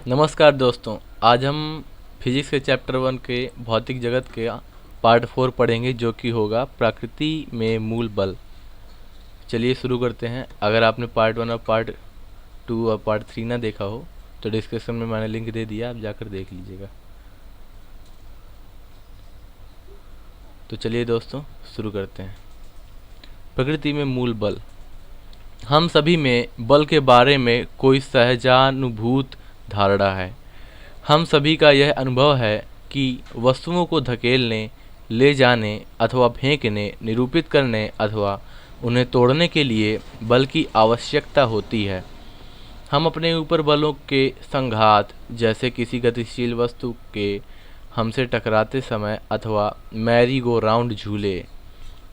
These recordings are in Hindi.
नमस्कार दोस्तों, आज हम फिजिक्स के चैप्टर 1 के भौतिक जगत के पार्ट 4 पढ़ेंगे, जो कि होगा प्रकृति में मूल बल। चलिए शुरू करते हैं। अगर आपने पार्ट 1 और पार्ट 2 और पार्ट 3 ना देखा हो तो डिस्क्रिप्शन में मैंने लिंक दे दिया, आप जाकर देख लीजिएगा। तो चलिए दोस्तों शुरू करते हैं। प्रकृति में मूल बल। हम सभी में बल के बारे में कोई सहजानुभूत धारणा है। हम सभी का यह अनुभव है कि वस्तुओं को धकेलने, ले जाने अथवा फेंकने, निरूपित करने अथवा उन्हें तोड़ने के लिए बल की आवश्यकता होती है। हम अपने ऊपर बलों के संघात, जैसे किसी गतिशील वस्तु के हमसे टकराते समय अथवा मैरी गो राउंड झूले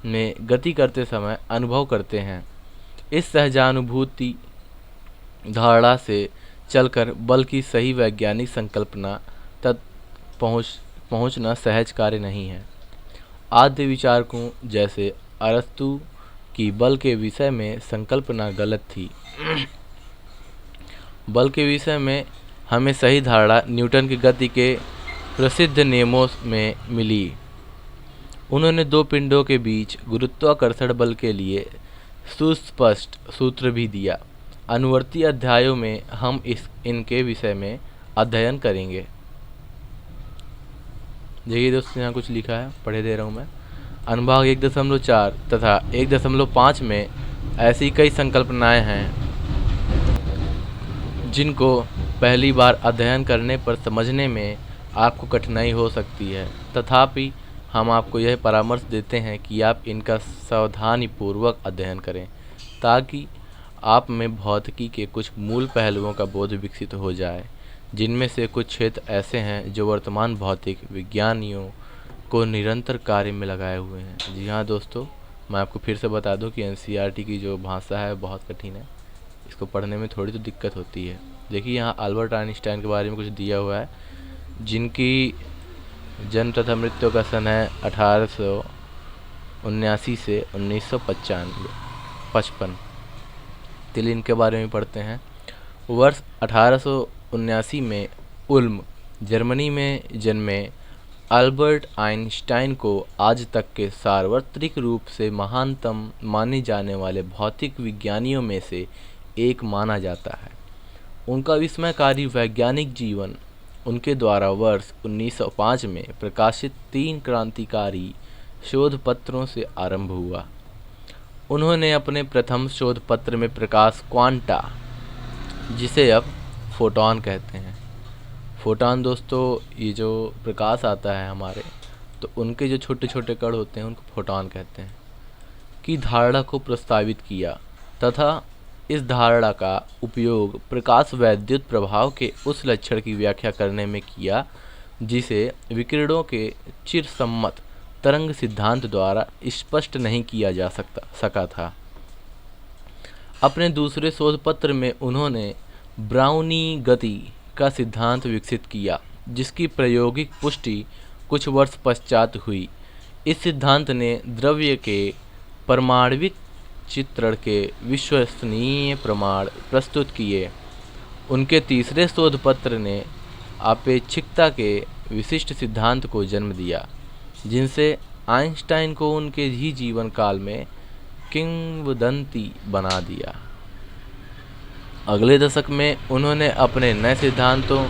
में गति करते समय अनुभव करते हैं। इस सहजानुभूति धारणा से चलकर बल की सही वैज्ञानिक संकल्पना तक पहुंचना सहज कार्य नहीं है। आद्य विचारकों जैसे अरस्तु की बल के विषय में संकल्पना गलत थी। बल के विषय में हमें सही धारणा न्यूटन की गति के प्रसिद्ध नियमों में मिली। उन्होंने दो पिंडों के बीच गुरुत्वाकर्षण बल के लिए सुस्पष्ट सूत्र भी दिया। अनुवर्ती अध्यायों में हम इनके विषय में अध्ययन करेंगे। देखिए दोस्तों, यहाँ कुछ लिखा है, पढ़े दे रहा हूँ मैं। अनुभाग 1.4 तथा 1.5 में ऐसी कई संकल्पनाएं हैं जिनको पहली बार अध्ययन करने पर समझने में आपको कठिनाई हो सकती है। तथापि हम आपको यह परामर्श देते हैं कि आप इनका सावधानीपूर्वक अध्ययन करें, ताकि आप में भौतिकी के कुछ मूल पहलुओं का बोध विकसित हो जाए, जिनमें से कुछ क्षेत्र ऐसे हैं जो वर्तमान भौतिक विज्ञानियों को निरंतर कार्य में लगाए हुए हैं। जी हाँ दोस्तों, मैं आपको फिर से बता दूं कि एनसीईआरटी की जो भाषा है बहुत कठिन है, इसको पढ़ने में थोड़ी तो दिक्कत होती है। देखिए यहाँ अल्बर्ट आइंस्टाइन के बारे में कुछ दिया हुआ है, जिनकी जन्म तथा मृत्यु का सन है 1879 से 1955। चलिए इनके बारे में पढ़ते हैं। वर्ष 1879 में उल्म, जर्मनी में जन्मे अल्बर्ट आइंस्टाइन को आज तक के सार्वत्रिक रूप से महानतम माने जाने वाले भौतिक विज्ञानियों में से एक माना जाता है। उनका विस्मयकारी वैज्ञानिक जीवन उनके द्वारा वर्ष 1905 में प्रकाशित 3 क्रांतिकारी शोध पत्रों से आरंभ हुआ। उन्होंने अपने प्रथम शोध पत्र में प्रकाश क्वांटा, जिसे अब फोटॉन कहते हैं, फोटॉन दोस्तों ये जो प्रकाश आता है हमारे, तो उनके जो छोटे छोटे कण होते हैं उनको फोटॉन कहते हैं, की धारणा को प्रस्तावित किया तथा इस धारणा का उपयोग प्रकाश वैद्युत प्रभाव के उस लक्षण की व्याख्या करने में किया जिसे विकिरणों के चिरसम्मत तरंग सिद्धांत द्वारा स्पष्ट नहीं किया जा सका था। अपने दूसरे शोध पत्र में उन्होंने ब्राउनी गति का सिद्धांत विकसित किया, जिसकी प्रायोगिक पुष्टि कुछ वर्ष पश्चात हुई। इस सिद्धांत ने द्रव्य के परमाणविक चित्रण के विश्वसनीय प्रमाण प्रस्तुत किए। उनके तीसरे शोध पत्र ने आपेक्षिकता के विशिष्ट सिद्धांत को जन्म दिया, जिनसे आइंस्टाइन को उनके ही जीवन काल में किंवदंती बना दिया। अगले दशक में उन्होंने अपने नए सिद्धांतों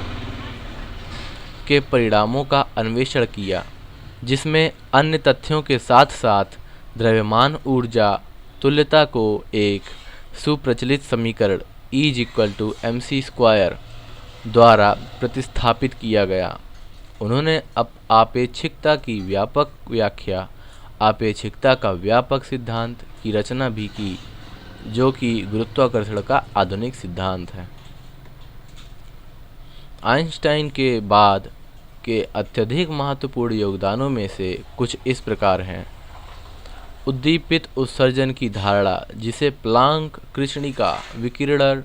के परिणामों का अन्वेषण किया, जिसमें अन्य तथ्यों के साथ साथ द्रव्यमान ऊर्जा तुल्यता को एक सुप्रचलित समीकरण E=mc² द्वारा प्रतिस्थापित किया गया। उन्होंने आपेक्षिकता की व्यापक व्याख्या, आपेक्षिकता का व्यापक सिद्धांत की रचना भी की, जो कि गुरुत्वाकर्षण का आधुनिक सिद्धांत है। आइंस्टाइन के बाद के अत्यधिक महत्वपूर्ण योगदानों में से कुछ इस प्रकार हैं। उद्दीपित उत्सर्जन की धारणा, जिसे प्लांक कृष्णिका विकिरण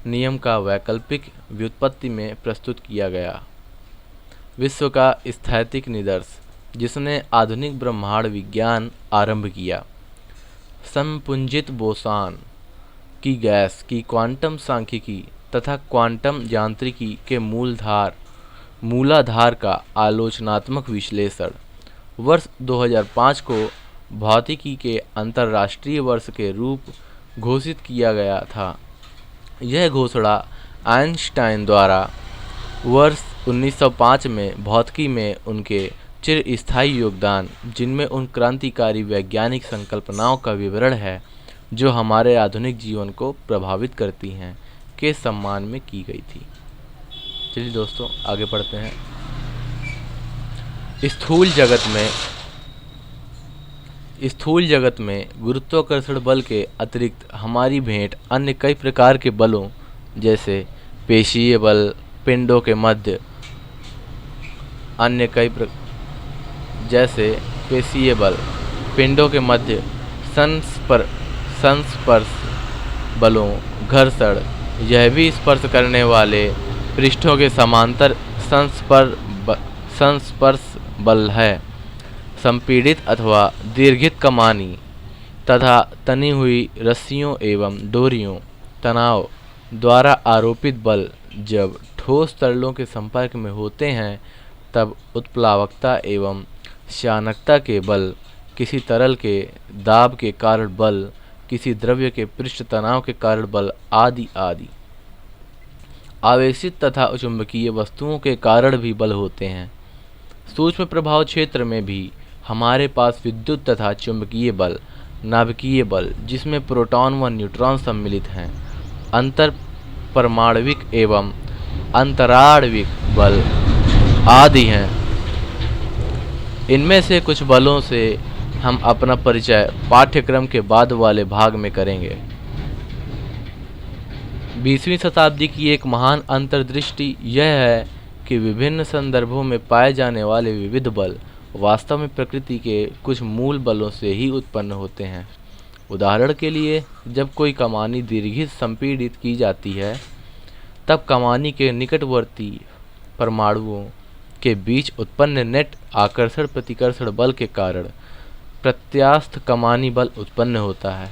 नियम का वैकल्पिक व्युत्पत्ति में प्रस्तुत किया गया। विश्व का स्थैतिक निदर्श, जिसने आधुनिक ब्रह्मांड विज्ञान आरंभ किया। संपुंजित बोसॉन की गैस की क्वांटम सांख्यिकी, तथा क्वांटम यांत्रिकी के मूलाधार का आलोचनात्मक विश्लेषण। वर्ष 2005 को भौतिकी के अंतर्राष्ट्रीय वर्ष के रूप घोषित किया गया था। यह घोषणा आइंस्टाइन द्वारा वर्ष 1905 में भौतिकी में उनके चिरस्थायी योगदान, जिनमें उन क्रांतिकारी वैज्ञानिक संकल्पनाओं का विवरण है जो हमारे आधुनिक जीवन को प्रभावित करती हैं, के सम्मान में की गई थी। चलिए दोस्तों आगे पढ़ते हैं। स्थूल जगत में गुरुत्वाकर्षण बल के अतिरिक्त हमारी भेंट अन्य कई प्रकार के बलों जैसे पेशीय बल, पिंडों के मध्य संस्पर्श बलों, घर्षण, यह भी स्पर्श करने वाले पृष्ठों के समांतर संस्पर्श बल है, संपीड़ित अथवा दीर्घित कमानी तथा तनी हुई रस्सियों एवं डोरियों तनाव द्वारा आरोपित बल जब ठोस तरलों के संपर्क में होते हैं तब उत्प्लावकता एवं श्यानकता के बल, किसी तरल के दाब के कारण बल, किसी द्रव्य के पृष्ठ तनाव के कारण बल आदि आदि। आवेशित तथा चुंबकीय वस्तुओं के कारण भी बल होते हैं। सूक्ष्म प्रभाव क्षेत्र में भी हमारे पास विद्युत तथा चुंबकीय बल, नाभिकीय बल जिसमें प्रोटॉन व न्यूट्रॉन सम्मिलित हैं, अंतर परमाणविक एवं अंतराणविक बल आदि हैं। इनमें से कुछ बलों से हम अपना परिचय पाठ्यक्रम के बाद वाले भाग में करेंगे। 20वीं शताब्दी की एक महान अंतर्दृष्टि यह है कि विभिन्न संदर्भों में पाए जाने वाले विविध बल वास्तव में प्रकृति के कुछ मूल बलों से ही उत्पन्न होते हैं। उदाहरण के लिए, जब कोई कमानी दीर्घित संपीड़ित की जाती है तब कमानी के निकटवर्ती परमाणुओं के बीच उत्पन्न नेट आकर्षण प्रतिकर्षण बल के कारण प्रत्यास्थ कमानी बल उत्पन्न होता है।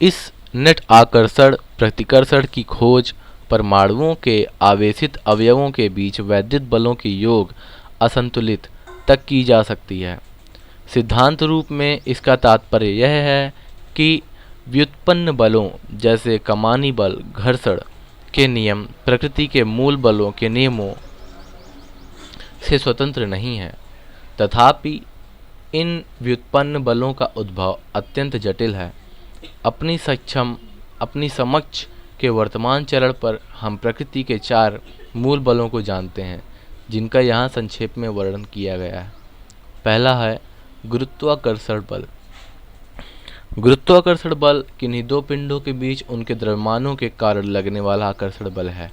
इस नेट आकर्षण प्रतिकर्षण की खोज परमाणुओं के आवेशित अवयवों के बीच वैद्युत बलों के योग असंतुलित तक की जा सकती है। सिद्धांत रूप में इसका तात्पर्य यह है कि व्युत्पन्न बलों जैसे कमानी बल, घर्षण के नियम प्रकृति के मूल बलों के नियमों से स्वतंत्र नहीं है। तथापि इन व्युत्पन्न बलों का उद्भव अत्यंत जटिल है। अपनी समक्ष के वर्तमान चरण पर हम प्रकृति के 4 मूल बलों को जानते हैं, जिनका यहाँ संक्षेप में वर्णन किया गया है। पहला है गुरुत्वाकर्षण बल। गुरुत्वाकर्षण बल किन्हीं 2 पिंडों के बीच उनके द्रव्यमानों के कारण लगने वाला आकर्षण बल है।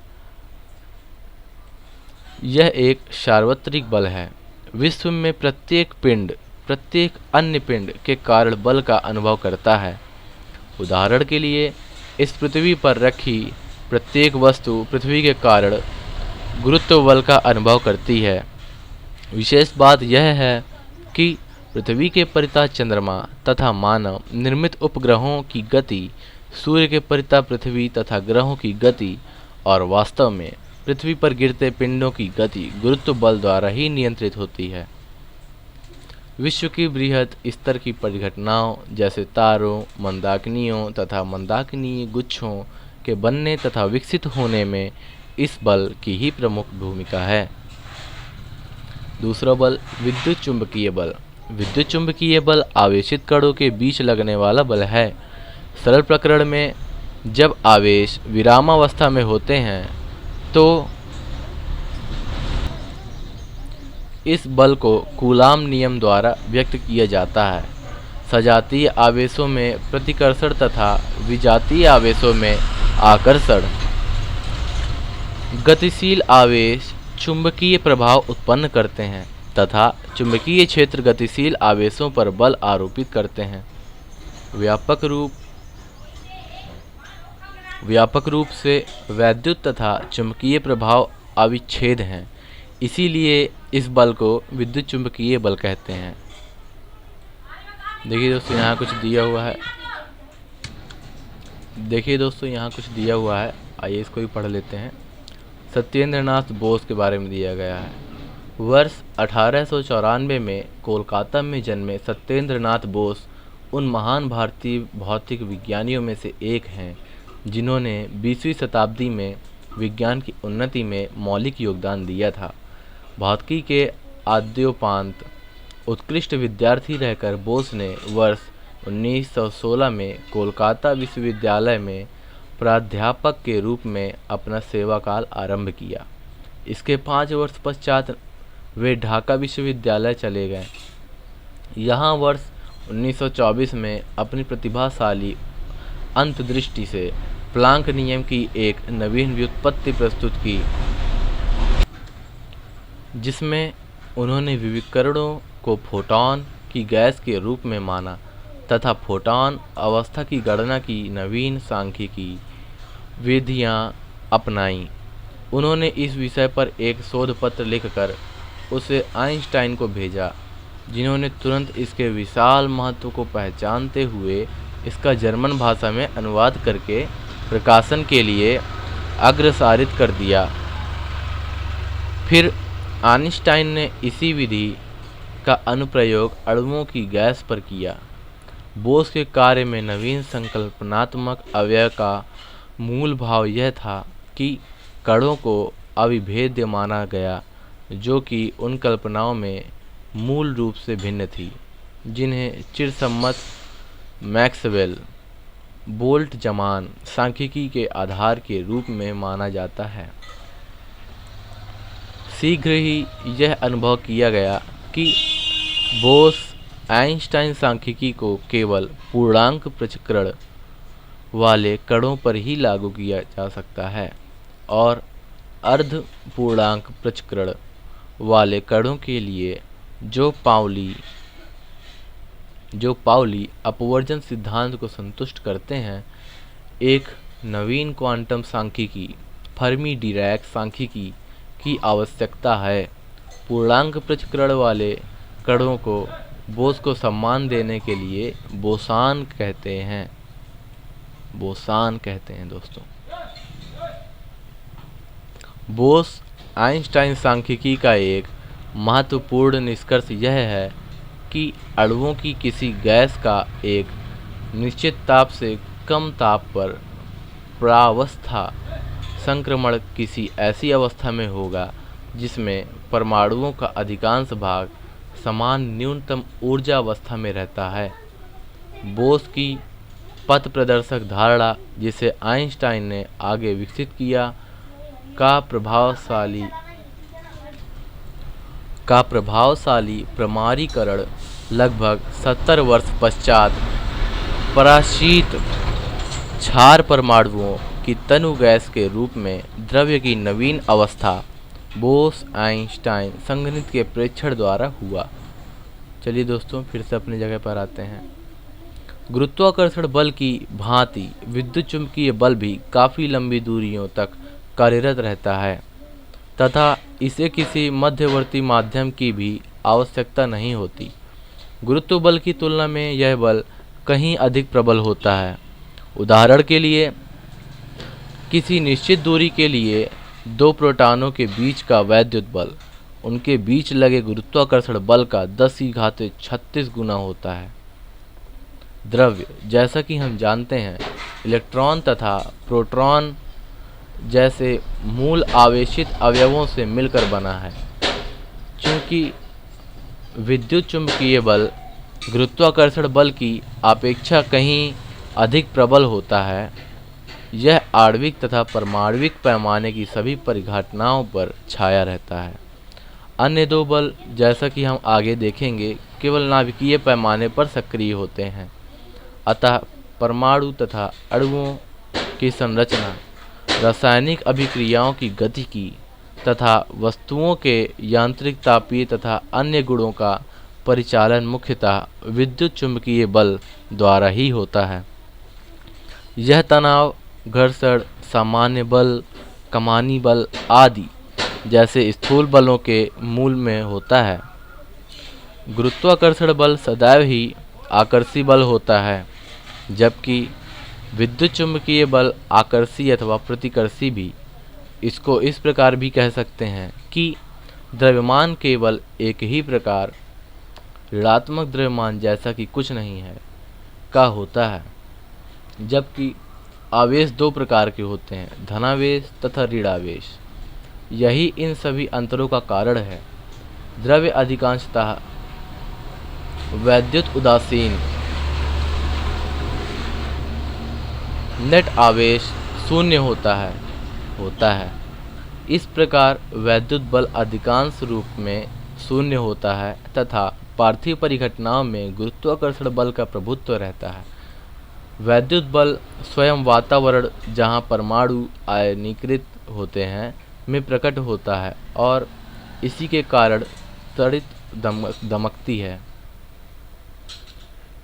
यह एक सार्वत्रिक बल है। विश्व में प्रत्येक पिंड प्रत्येक अन्य पिंड के कारण बल का अनुभव करता है। उदाहरण के लिए, इस पृथ्वी पर रखी प्रत्येक वस्तु पृथ्वी के कारण गुरुत्व बल का अनुभव करती है। विशेष बात यह है कि पृथ्वी के परितः चंद्रमा तथा मानव निर्मित उपग्रहों की गति, सूर्य के परितः पृथ्वी तथा ग्रहों की गति और वास्तव में पृथ्वी पर गिरते पिंडों की गति गुरुत्व बल द्वारा ही नियंत्रित होती है। विश्व की बृहद स्तर की परिघटनाओं जैसे तारों, मंदाकिनियों तथा मंदाकिनीय गुच्छों के बनने तथा विकसित होने में इस बल की ही प्रमुख भूमिका है। दूसरा बल विद्युत चुंबकीय बल। विद्युत चुंबकीय बल आवेशित कणों के बीच लगने वाला बल है। सरल प्रकरण में जब आवेश विरामावस्था में होते हैं तो इस बल को कूलाम नियम द्वारा व्यक्त किया जाता है। सजातीय आवेशों में प्रतिकर्षण तथा विजातीय आवेशों में आकर्षण। गतिशील आवेश चुंबकीय प्रभाव उत्पन्न करते हैं तथा चुंबकीय क्षेत्र गतिशील आवेशों पर बल आरोपित करते हैं। व्यापक रूप से वैद्युत तथा चुंबकीय प्रभाव अविच्छेद हैं, इसीलिए इस बल को विद्युत चुंबकीय बल कहते हैं। देखिए दोस्तों, यहाँ कुछ दिया हुआ है। देखिए दोस्तों, यहाँ कुछ दिया हुआ है, आइए इसको भी पढ़ लेते हैं। सत्येंद्रनाथ बोस के बारे में दिया गया है। वर्ष 1894 में कोलकाता में जन्मे सत्येंद्रनाथ बोस उन महान भारतीय भौतिक विज्ञानियों में से एक हैं जिन्होंने 20वीं शताब्दी में विज्ञान की उन्नति में मौलिक योगदान दिया था। भौतिकी के आद्योपांत उत्कृष्ट विद्यार्थी रहकर बोस ने वर्ष 1916 में कोलकाता विश्वविद्यालय में प्राध्यापक के रूप में अपना सेवाकाल आरंभ किया। इसके 5 वर्ष पश्चात वे ढाका विश्वविद्यालय चले गए। यहाँ वर्ष 1924 में अपनी प्रतिभाशाली अंतर्दृष्टि से प्लांक नियम की एक नवीन व्युत्पत्ति प्रस्तुत की, जिसमें उन्होंने विकिरणों को फोटॉन की गैस के रूप में माना तथा फोटॉन अवस्था की गणना की नवीन सांख्यिकी विधियां अपनाईं। उन्होंने इस विषय पर एक शोध पत्र लिखकर उसे आइंस्टाइन को भेजा, जिन्होंने तुरंत इसके विशाल महत्व को पहचानते हुए इसका जर्मन भाषा में अनुवाद करके प्रकाशन के लिए अग्रसारित कर दिया। फिर आइंस्टाइन ने इसी विधि का अनुप्रयोग अणुओं की गैस पर किया। बोस के कार्य में नवीन संकल्पनात्मक अवयव का मूल भाव यह था कि कणों को अविभेद्य माना गया, जो कि उन कल्पनाओं में मूल रूप से भिन्न थी जिन्हें चिरसम्मत मैक्सवेल बोल्ट्जमान सांख्यिकी के आधार के रूप में माना जाता है। शीघ्र ही यह अनुभव किया गया कि बोस आइंस्टाइन सांख्यिकी को केवल पूर्णांक पृथक्करण वाले कणों पर ही लागू किया जा सकता है और अर्ध पूर्णांक पृथक्करण वाले कणों के लिए जो पाउली अपवर्जन सिद्धांत को संतुष्ट करते हैं, एक नवीन क्वांटम सांख्यिकी फर्मी डिरैक सांख्यिकी की आवश्यकता है। पूर्णांक पृथक्करण वाले कणों को बोस को सम्मान देने के लिए बोसान कहते हैं दोस्तों। बोस आइंस्टाइन सांख्यिकी का एक महत्वपूर्ण निष्कर्ष यह है कि अणुओं की किसी गैस का एक निश्चित ताप से कम ताप पर प्रावस्था संक्रमण किसी ऐसी अवस्था में होगा जिसमें परमाणुओं का अधिकांश भाग समान न्यूनतम ऊर्जा अवस्था में रहता है। बोस की पथ प्रदर्शक धारणा, जिसे आइंस्टाइन ने आगे विकसित किया, का प्रभावशाली प्रमाणीकरण लगभग 70 वर्ष पश्चात पराशीत क्षार परमाणुओं की तनु गैस के रूप में द्रव्य की नवीन अवस्था बोस आइंस्टाइन संगणित के प्रेक्षण द्वारा हुआ। चलिए दोस्तों, फिर से अपनी जगह पर आते हैं। गुरुत्वाकर्षण बल की भांति विद्युत चुंबकीय बल भी काफ़ी लंबी दूरियों तक कार्यरत रहता है तथा इसे किसी मध्यवर्ती माध्यम की भी आवश्यकता नहीं होती। गुरुत्व बल की तुलना में यह बल कहीं अधिक प्रबल होता है। उदाहरण के लिए, किसी निश्चित दूरी के लिए दो प्रोटॉनों के बीच का वैद्युत बल उनके बीच लगे गुरुत्वाकर्षण बल का 10⁻36 गुना होता है। द्रव्य, जैसा कि हम जानते हैं, इलेक्ट्रॉन तथा प्रोटॉन जैसे मूल आवेशित अवयवों से मिलकर बना है। चूँकि विद्युत चुंबकीय बल गुरुत्वाकर्षण बल की अपेक्षा कहीं अधिक प्रबल होता है, यह आणविक तथा परमाणुविक पैमाने की सभी परिघटनाओं पर छाया रहता है। अन्य दो बल, जैसा कि हम आगे देखेंगे, केवल नाभिकीय पैमाने पर सक्रिय होते हैं। अतः परमाणु तथा अणुओं की संरचना, रासायनिक अभिक्रियाओं की गतिकी तथा वस्तुओं के यांत्रिक, तापीय तथा अन्य गुणों का परिचालन मुख्यतः विद्युत चुंबकीय बल द्वारा ही होता है। यह तनाव, घर्षण, सामान्य बल, कमानी बल आदि जैसे स्थूल बलों के मूल में होता है। गुरुत्वाकर्षण बल सदैव ही आकर्षी बल होता है, जबकि विद्युत चुम्बकीय बल आकर्षी अथवा प्रतिकर्षी भी इसको इस प्रकार भी कह सकते हैं कि द्रव्यमान केवल एक ही प्रकार ऋणात्मक द्रव्यमान जैसा कि कुछ नहीं है का होता है, जबकि आवेश दो प्रकार के होते हैं, धनावेश तथा ऋणावेश। यही इन सभी अंतरों का कारण है। द्रव्य अधिकांशतः वैद्युत उदासीन नेट आवेश शून्य होता है। इस प्रकार वैद्युत बल अधिकांश रूप में शून्य होता है तथा पार्थिव परिघटनाओं में गुरुत्वाकर्षण बल का प्रभुत्व रहता है। वैद्युत बल स्वयं वातावरण जहाँ परमाणु आयनीकृत होते हैं में प्रकट होता है और इसी के कारण त्वरित दमकती है।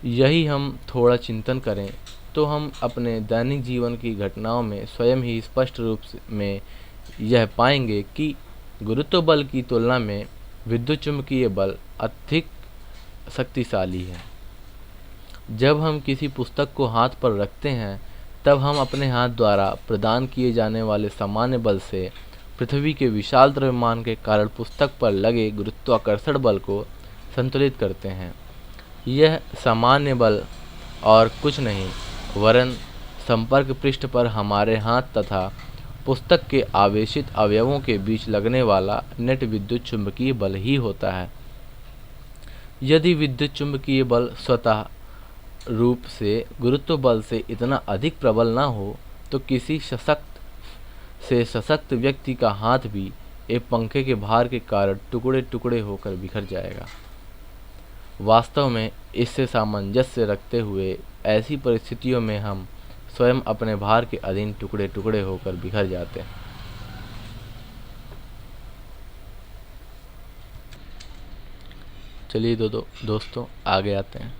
यही हम थोड़ा चिंतन करें तो हम अपने दैनिक जीवन की घटनाओं में स्वयं ही स्पष्ट रूप में यह पाएंगे कि गुरुत्व बल की तुलना में विद्युत चुम्बकीय बल अधिक शक्तिशाली है। जब हम किसी पुस्तक को हाथ पर रखते हैं तब हम अपने हाथ द्वारा प्रदान किए जाने वाले सामान्य बल से पृथ्वी के विशाल द्रव्यमान के कारण पुस्तक पर लगे गुरुत्वाकर्षण बल को संतुलित करते हैं। यह सामान्य बल और कुछ नहीं वरन संपर्क पृष्ठ पर हमारे हाथ तथा पुस्तक के आवेशित अवयवों के बीच लगने वाला नेट विद्युत चुम्बकीय बल ही होता है। यदि विद्युत चुम्बकीय बल स्वतः रूप से गुरुत्व बल से इतना अधिक प्रबल ना हो तो किसी सशक्त व्यक्ति का हाथ भी एक पंखे के भार के कारण टुकड़े टुकड़े होकर बिखर जाएगा। वास्तव में इससे सामंजस्य रखते हुए ऐसी परिस्थितियों में हम स्वयं अपने भार के अधीन टुकड़े टुकड़े होकर बिखर जाते हैं। चलिए दोस्तों आगे आते हैं।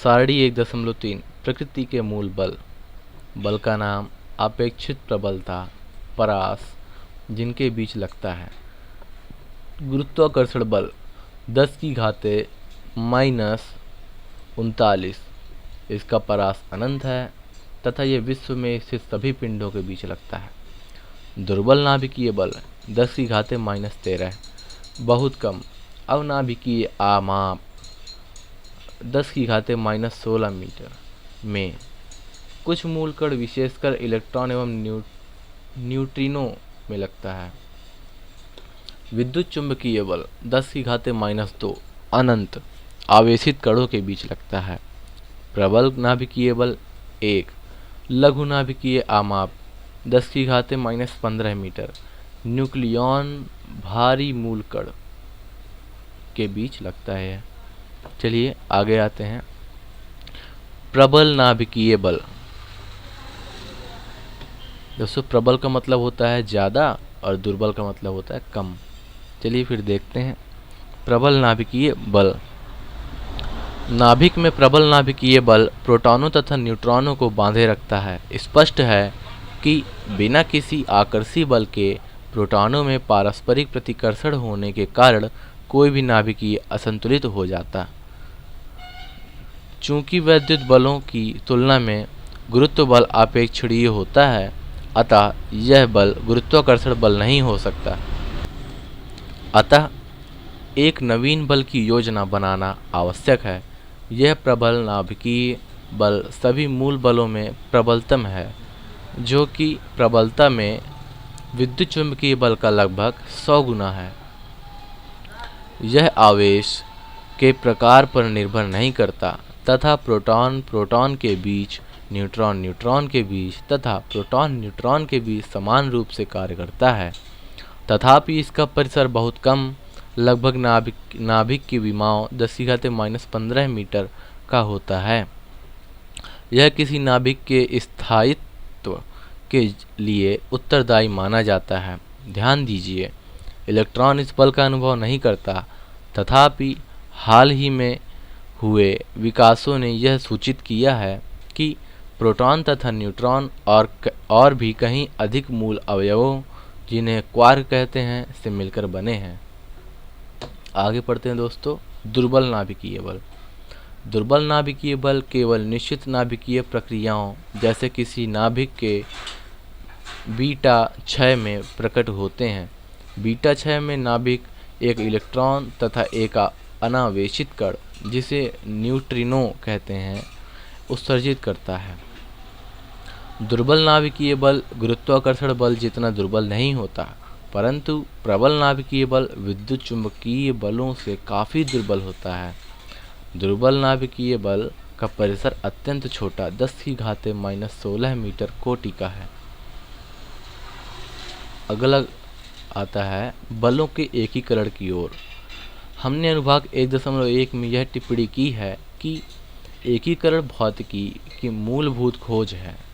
सारणी 1.3 प्रकृति के मूल बल का नाम अपेक्षित प्रबलता परास जिनके बीच लगता है। गुरुत्वाकर्षण बल 10⁻⁻39 इसका परास अनंत है तथा यह विश्व में स्थित सभी पिंडों के बीच लगता है। दुर्बल नाभिकीय बल 10⁻13 बहुत कम। अवनाभिकीय आमाप 10⁻16 मीटर में कुछ मूलकण विशेषकर इलेक्ट्रॉन एवं न्यूट्रिनो में लगता है। विद्युत चुम्बकीय बल 10⁻2 अनंत आवेशित कणों के बीच लगता है। प्रबल नाभिकीय बल 1 लघु नाभिकीय आमाप 10⁻15 मीटर न्यूक्लियॉन भारी मूलकण के बीच लगता है। चलिए आगे आते हैं। प्रबल नाभिकीय बल दोस्तों, प्रबल का मतलब होता है ज़्यादा और दुर्बल का मतलब होता है कम। चलिए फिर देखते हैं प्रबल नाभिकीय बल। नाभिक में प्रबल नाभिकीय बल प्रोटॉनों तथा न्यूट्रॉनों को बांधे रखता है। स्पष्ट है कि बिना किसी आकर्षी बल के प्रोटॉनों में पारस्परिक प्रतिकर्षण होने के कारण कोई भी नाभिकीय असंतुलित हो जाता। चूंकि वैद्युत बलों की तुलना में गुरुत्व बल अपेक्षणीय होता है, अतः यह बल गुरुत्वाकर्षण बल नहीं हो सकता। अतः एक नवीन बल की योजना बनाना आवश्यक है। यह प्रबल नाभिकीय बल सभी मूल बलों में प्रबलतम है, जो कि प्रबलता में विद्युत चुम्बकीय बल का लगभग 100 गुना है। यह आवेश के प्रकार पर निर्भर नहीं करता तथा प्रोटॉन के बीच, न्यूट्रॉन के बीच तथा न्यूट्रॉन के बीच समान रूप से कार्य करता है। तथापि इसका परिसर बहुत कम, लगभग नाभिक की विमाओं 10⁻15 मीटर का होता है। यह किसी नाभिक के स्थायित्व के लिए उत्तरदायी माना जाता है। ध्यान दीजिए, इलेक्ट्रॉन इस बल का अनुभव नहीं करता, तथापि हाल ही में हुए विकासों ने यह सूचित किया है कि प्रोटॉन तथा न्यूट्रॉन और भी कहीं अधिक मूल अवयवों, जिन्हें क्वार्क कहते हैं, से मिलकर बने हैं। आगे पढ़ते हैं दोस्तों। दुर्बल नाभिकीय बल। दुर्बल नाभिकीय बल केवल निश्चित नाभिकीय प्रक्रियाओं जैसे किसी नाभिक के बीटा क्षय में प्रकट होते हैं। बीटा क्षय में नाभिक एक इलेक्ट्रॉन तथा एक अनावेशित कण, जिसे न्यूट्रिनो कहते हैं, उत्सर्जित करता है। दुर्बल नाभिकीय बल गुरुत्वाकर्षण बल जितना दुर्बल नहीं होता, परंतु प्रबल नाभिकीय बल विद्युत चुंबकीय बलों से काफ़ी दुर्बल होता है। दुर्बल नाभिकीय बल का परिसर अत्यंत छोटा 10⁻⁻16 मीटर कोटि का है। अगला आता है बलों के एकीकरण की ओर। हमने अनुभाग 1.1 में यह टिप्पणी की है कि एकीकरण भौतिकी की मूलभूत खोज है।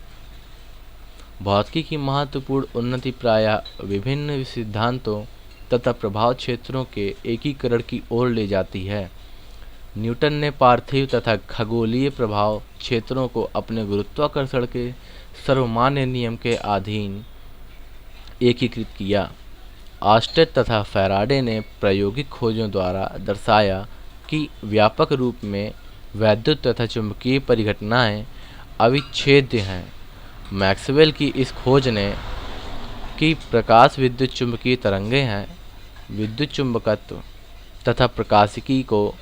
भौतिकी की महत्वपूर्ण उन्नति प्रायः विभिन्न सिद्धांतों तथा प्रभाव क्षेत्रों के एकीकरण की ओर ले जाती है। न्यूटन ने पार्थिव तथा खगोलीय प्रभाव क्षेत्रों को अपने गुरुत्वाकर्षण के सर्वमान्य नियम के अधीन एकीकृत किया। ऑर्स्टेड तथा फैराडे ने प्रायोगिक खोजों द्वारा दर्शाया कि व्यापक रूप में वैद्युत तथा चुंबकीय परिघटनाएं अविच्छेद्य हैं। मैक्सवेल की इस खोज ने कि प्रकाश विद्युत चुंबकीय तरंगें हैं, विद्युत चुंबकत्व तथा प्रकाशिकी को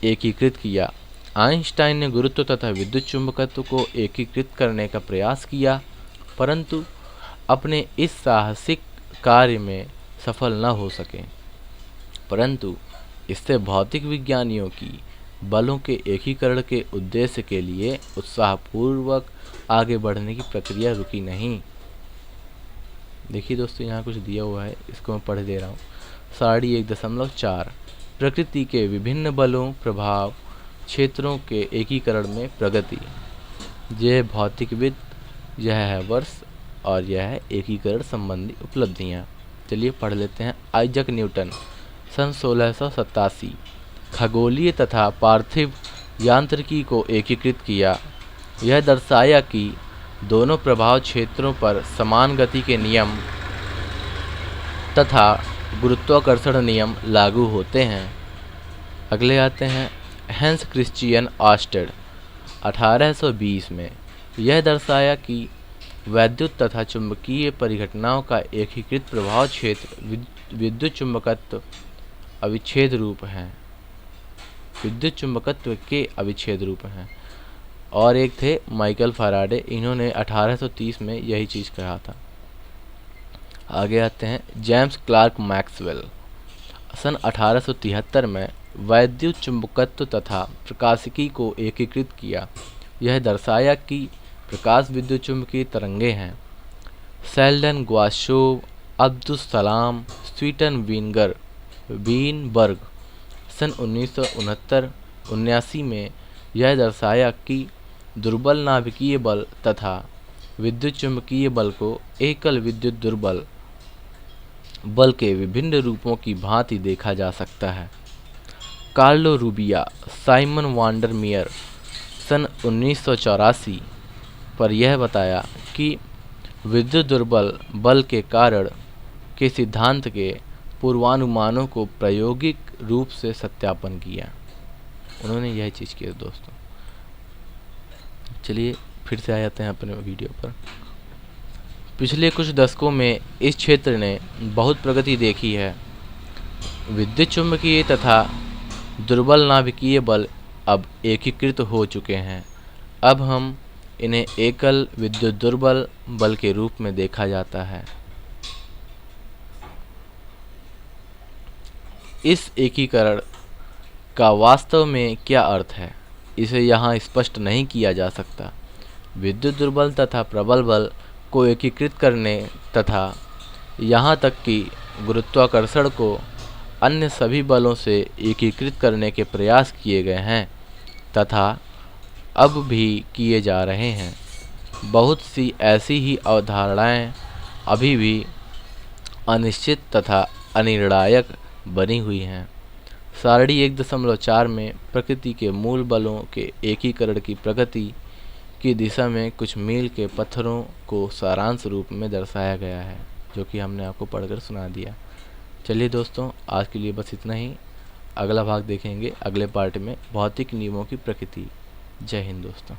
एकीकृत किया। आइंस्टाइन ने गुरुत्व तथा विद्युत चुंबकत्व को एकीकृत करने का प्रयास किया, परंतु अपने इस साहसिक कार्य में सफल न हो सके। परंतु इससे भौतिक विज्ञानियों की बलों के एकीकरण के उद्देश्य के लिए उत्साहपूर्वक आगे बढ़ने की प्रक्रिया रुकी नहीं। देखिए दोस्तों, यहाँ कुछ दिया हुआ है, इसको मैं पढ़ दे रहा हूँ। सारणी 1.4 प्रकृति के विभिन्न बलों प्रभाव क्षेत्रों के एकीकरण में प्रगति। यह भौतिकविद, यह है वर्ष और यह है एकीकरण संबंधी उपलब्धियाँ। चलिए पढ़ लेते हैं। आइजक न्यूटन सन 1687 खगोलीय तथा पार्थिव यांत्रिकी को एकीकृत किया। यह दर्शाया कि दोनों प्रभाव क्षेत्रों पर समान गति के नियम तथा गुरुत्वाकर्षण नियम लागू होते हैं। अगले आते हैं हैंस क्रिश्चियन ऑर्स्टेड 1820 में। यह दर्शाया कि वैद्युत तथा चुंबकीय परिघटनाओं का एकीकृत प्रभाव क्षेत्र विद्युत चुंबकत्व अविच्छेद रूप हैं, विद्युत चुंबकत्व के अविच्छेद रूप हैं। और एक थे माइकल फैराडे, इन्होंने 1830 में यही चीज़ कहा था। आगे आते हैं जेम्स क्लार्क मैक्सवेल सन 1873 में वैद्युत चुंबकत्व तथा प्रकाशिकी को एकीकृत किया। यह दर्शाया कि प्रकाश विद्युत चुंबकीय तरंगे हैं। सेल्डन ग्वाशोव, अब्दुस सलाम, स्वीटन वीनबर्ग सन 1969-79 में यह दर्शाया कि दुर्बल नाभिकीय बल तथा विद्युत चुंबकीय बल को एकल विद्युत दुर्बल बल के विभिन्न रूपों की भांति देखा जा सकता है। Carlo Rubbia, Simon van der Meer सन 1984 पर यह बताया कि विद्युत दुर्बल बल के कारण के सिद्धांत के पूर्वानुमानों को प्रायोगिक रूप से सत्यापन किया। उन्होंने यह चीज़ की दोस्तों। चलिए फिर से आ जाते हैं अपने वीडियो पर। पिछले कुछ दशकों में इस क्षेत्र ने बहुत प्रगति देखी है। विद्युत चुंबकीय तथा दुर्बल नाभिकीय बल अब एकीकृत हो चुके हैं। अब हम इन्हें एकल विद्युत दुर्बल बल के रूप में देखा जाता है। इस एकीकरण का वास्तव में क्या अर्थ है, इसे यहाँ स्पष्ट नहीं किया जा सकता। विद्युत दुर्बल तथा प्रबल बल को एकीकृत करने तथा यहाँ तक कि गुरुत्वाकर्षण को अन्य सभी बलों से एकीकृत करने के प्रयास किए गए हैं तथा अब भी किए जा रहे हैं। बहुत सी ऐसी ही अवधारणाएं अभी भी अनिश्चित तथा अनिर्णायक बनी हुई हैं। सारणी 1.4 में प्रकृति के मूल बलों के एकीकरण की प्रगति की दिशा में कुछ मील के पत्थरों को सारांश रूप में दर्शाया गया है, जो कि हमने आपको पढ़कर सुना दिया। चलिए दोस्तों, आज के लिए बस इतना ही। अगला भाग देखेंगे अगले पार्ट में, भौतिक नियमों की प्रकृति। जय हिंद दोस्तों।